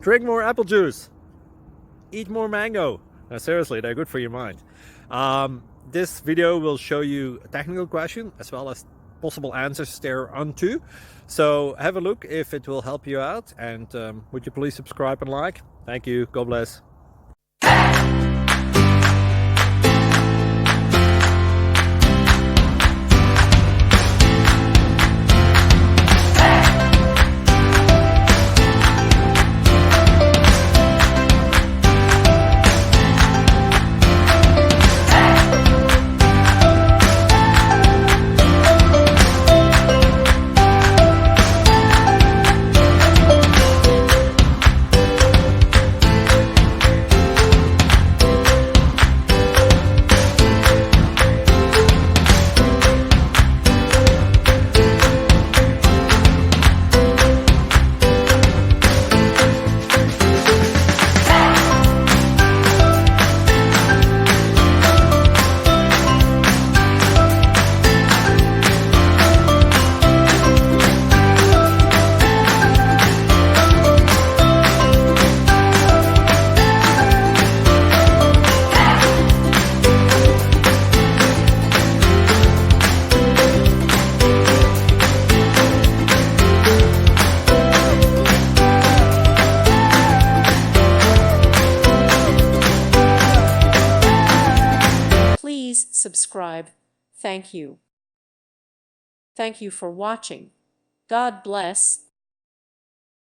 Drink more apple juice. Eat more mango. No, seriously, they're good for your mind. This video will show you a technical question as well as possible answers thereunto. So have a look if it will help you out, and would you please subscribe and like? Thank you. God bless. Please subscribe. Thank you. Thank you for watching. God bless.